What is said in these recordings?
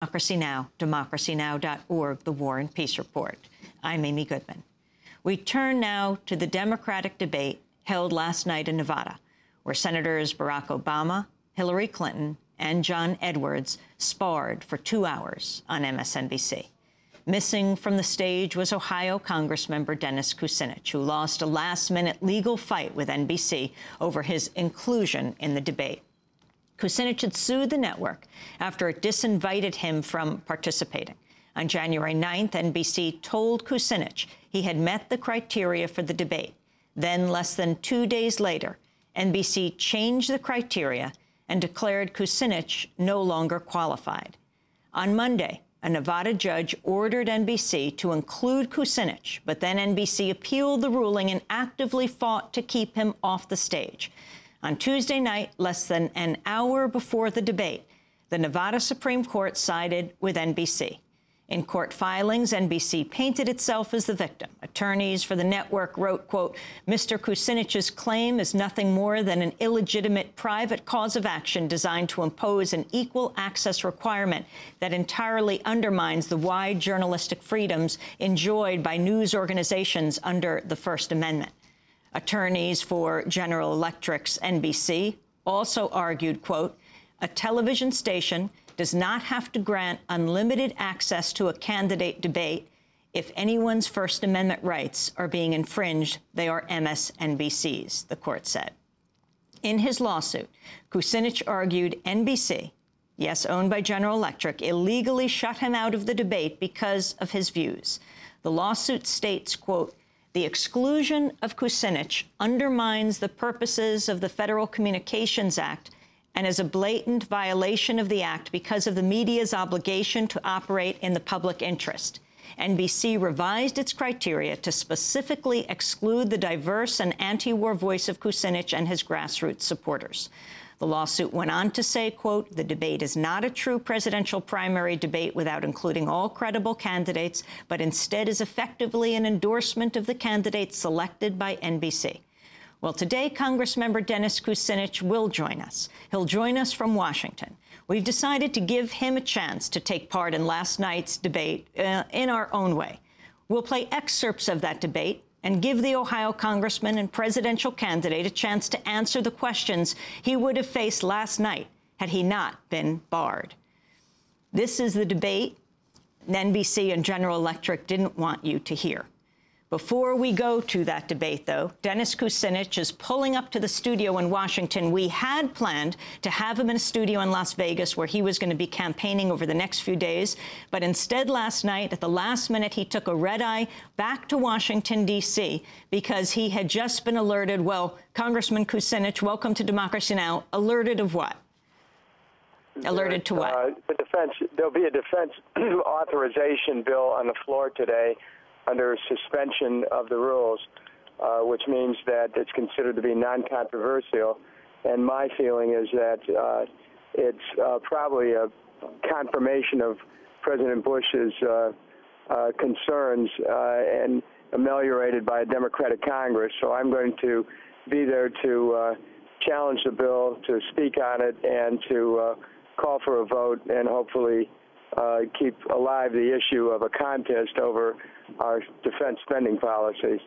Democracy Now!, democracynow.org, The War and Peace Report. I'm Amy Goodman. We turn now to the Democratic debate held last night in Nevada, where Senators Barack Obama, Hillary Clinton, and John Edwards sparred for 2 hours on MSNBC. Missing from the stage was Ohio Congressman Dennis Kucinich, who lost a last-minute legal fight with NBC over his inclusion in the debate. Kucinich had sued the network after it disinvited him from participating. On January 9th, NBC told Kucinich he had met the criteria for the debate. Then, less than 2 days later, NBC changed the criteria and declared Kucinich no longer qualified. On Monday, a Nevada judge ordered NBC to include Kucinich, but then NBC appealed the ruling and actively fought to keep him off the stage. On Tuesday night, less than an hour before the debate, the Nevada Supreme Court sided with NBC. In court filings, NBC painted itself as the victim. Attorneys for the network wrote, quote, Mr. Kucinich's claim is nothing more than an illegitimate private cause of action designed to impose an equal access requirement that entirely undermines the wide journalistic freedoms enjoyed by news organizations under the First Amendment. Attorneys for General Electric's NBC also argued, quote, a television station does not have to grant unlimited access to a candidate debate. If anyone's First Amendment rights are being infringed, they are MSNBC's, the court said. In his lawsuit, Kucinich argued NBC, yes, owned by General Electric, illegally shut him out of the debate because of his views. The lawsuit states, quote, the exclusion of Kucinich undermines the purposes of the Federal Communications Act and is a blatant violation of the act because of the media's obligation to operate in the public interest. NBC revised its criteria to specifically exclude the diverse and anti-war voice of Kucinich and his grassroots supporters. The lawsuit went on to say, quote, the debate is not a true presidential primary debate without including all credible candidates, but instead is effectively an endorsement of the candidates selected by NBC. Well, today, Congressman Dennis Kucinich will join us. He'll join us from Washington. We've decided to give him a chance to take part in last night's debate in our own way. We'll play excerpts of that debate and give the Ohio Congressman and presidential candidate a chance to answer the questions he would have faced last night had he not been barred. This is the debate NBC and General Electric didn't want you to hear. Before we go to that debate, though, Dennis Kucinich is pulling up to the studio in Washington. We had planned to have him in a studio in Las Vegas where he was going to be campaigning over the next few days. But instead, last night, at the last minute, he took a red-eye back to Washington, D.C., because he had just been alerted. Well, Congressman Kucinich, welcome to Democracy Now!, alerted of what? Alerted to what? There'll be a defense authorization bill on the floor today under suspension of the rules, which means that it's considered to be non-controversial. And my feeling is that it's probably a confirmation of President Bush's concerns and ameliorated by a Democratic Congress. So I'm going to be there to challenge the bill, to speak on it, and to call for a vote and hopefully keep alive the issue of a contest over our defense spending policies.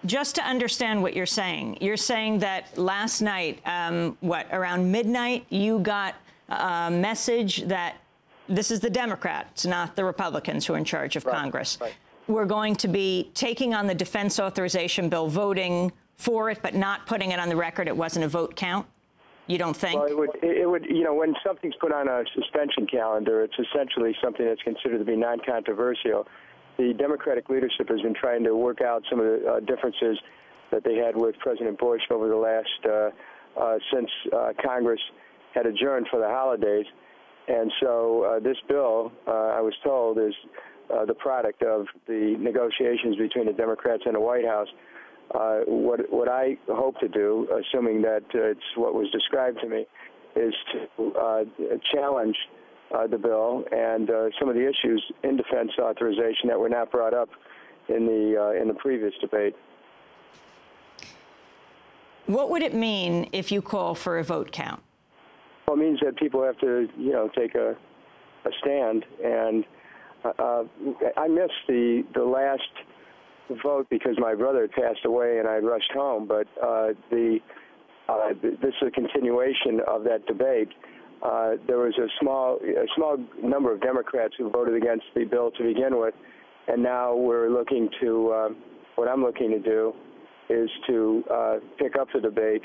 Just to understand what you're saying that last night, around midnight, you got a message that this is the Democrats, not the Republicans, who are in charge of Congress. Right. We're going to be taking on the defense authorization bill, voting for it, but not putting it on the record. It wasn't a vote count. You don't think? Well, it would, you know, when something's put on a suspension calendar, it's essentially something that's considered to be non-controversial. The Democratic leadership has been trying to work out some of the differences that they had with President Bush over the last, since Congress had adjourned for the holidays. And so this bill, I was told, is the product of the negotiations between the Democrats and the White House. What I hope to do, assuming that it's what was described to me, is to challenge the bill and some of the issues in defense authorization that were not brought up in the previous debate. What would it mean if you call for a vote count? Well, it means that people have to, you know, take a stand. And I missed the last vote because my brother had passed away and I rushed home. But this is a continuation of that debate. There was a small number of Democrats who voted against the bill to begin with, and now we're looking to what I'm looking to do is to pick up the debate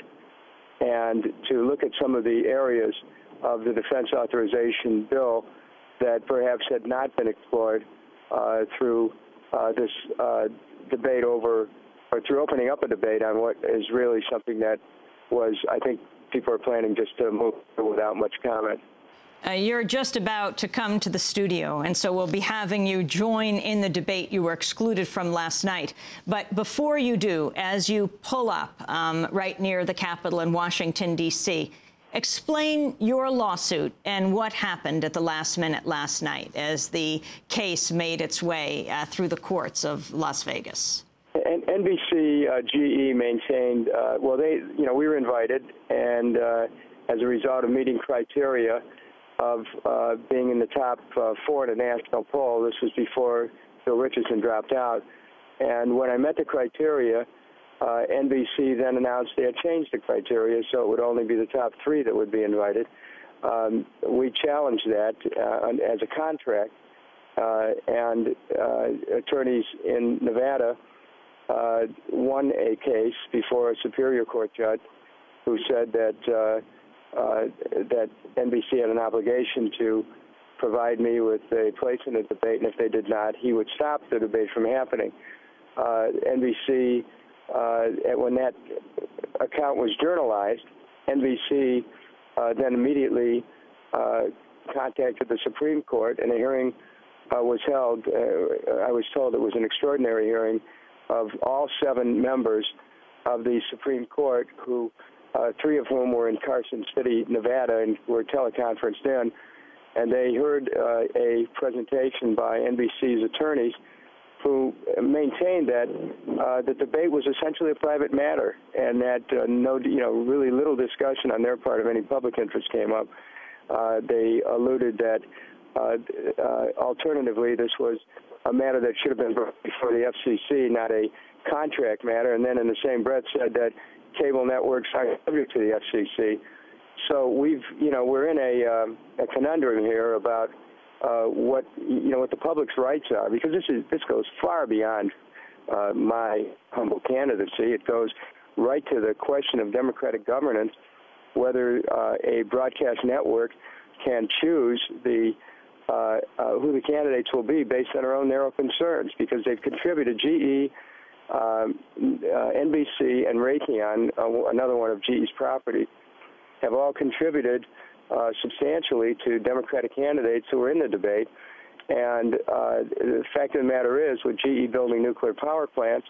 and to look at some of the areas of the defense authorization bill that perhaps had not been explored through this debate over, or through opening up a debate on what is really something that was, I think, people are planning just to move without much comment. You're just about to come to the studio, and so we'll be having you join in the debate you were excluded from last night. But before you do, as you pull up right near the Capitol in Washington, D.C., explain your lawsuit and what happened at the last minute last night as the case made its way through the courts of Las Vegas. And NBC, GE maintained, well, we were invited, and as a result of meeting criteria of being in the top 4 in a national poll, this was before Bill Richardson dropped out. And when I met the criteria, NBC then announced they had changed the criteria, so it would only be the top 3 that would be invited. We challenged that as a contract, and attorneys in Nevada won a case before a Superior Court judge who said that that NBC had an obligation to provide me with a place in the debate, and if they did not, he would stop the debate from happening. NBC, when that account was journalized, NBC then immediately contacted the Supreme Court, and a hearing was held. I was told it was an extraordinary hearing of all 7 members of the Supreme Court, who 3 of whom were in Carson City, Nevada, and were teleconferenced in. And they heard a presentation by NBC's attorneys who maintained that the debate was essentially a private matter, and that really little discussion on their part of any public interest came up. They alluded that alternatively, this was a matter that should have been brought before the FCC, not a contract matter, and then in the same breath said that cable networks are subject to the FCC. So we're in a conundrum here about what the public's rights are, because this goes far beyond my humble candidacy. It goes right to the question of democratic governance, whether a broadcast network can choose who the candidates will be based on their own narrow concerns, because they've contributed. GE, NBC, and Raytheon, another one of GE's property, have all contributed substantially to Democratic candidates who are in the debate. And the fact of the matter is, with GE building nuclear power plants,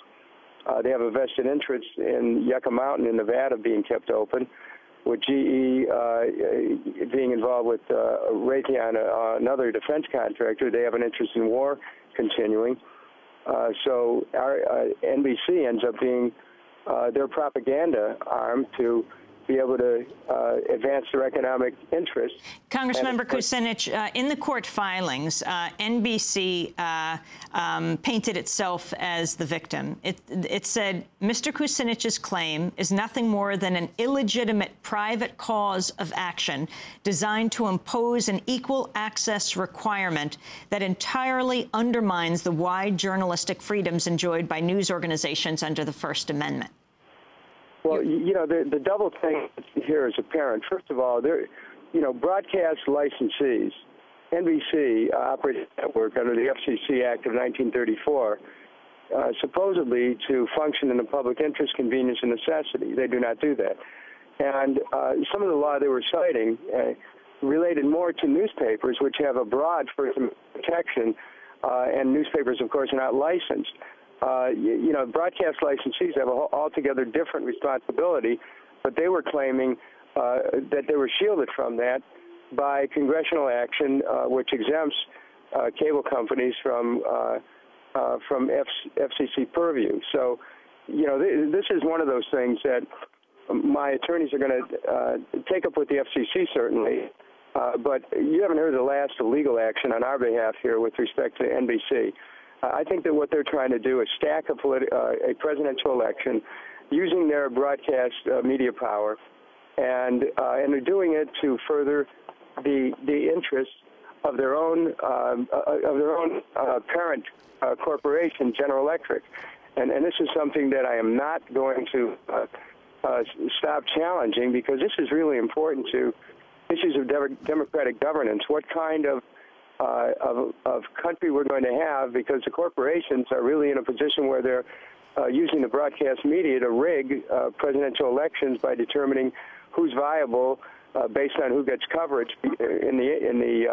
they have a vested interest in Yucca Mountain in Nevada being kept open. With GE being involved with Raytheon, another defense contractor, they have an interest in war continuing. So our NBC ends up being their propaganda arm to be able to advance their economic interests. Congressmember Kucinich, in the court filings, NBC painted itself as the victim. It said, Mr. Kucinich's claim is nothing more than an illegitimate private cause of action designed to impose an equal access requirement that entirely undermines the wide journalistic freedoms enjoyed by news organizations under the First Amendment. Well, the double thing here is apparent. First of all, broadcast licensees, NBC operates a network under the FCC Act of 1934, supposedly to function in the public interest, convenience, and necessity. They do not do that. And some of the law they were citing related more to newspapers, which have a broad First Amendment protection, and newspapers, of course, are not licensed. Broadcast licensees have an altogether different responsibility, but they were claiming that they were shielded from that by congressional action, which exempts cable companies from FCC purview. So, this is one of those things that my attorneys are going to take up with the FCC, certainly, But you haven't heard the last of legal action on our behalf here with respect to NBC. I think that what they're trying to do is stack a presidential election using their broadcast media power, and they're doing it to further the interests of their own parent corporation, General Electric. And this is something that I am not going to stop challenging, because this is really important to issues of democratic governance. What kind of country we're going to have, because the corporations are really in a position where they're using the broadcast media to rig presidential elections by determining who's viable based on who gets coverage in the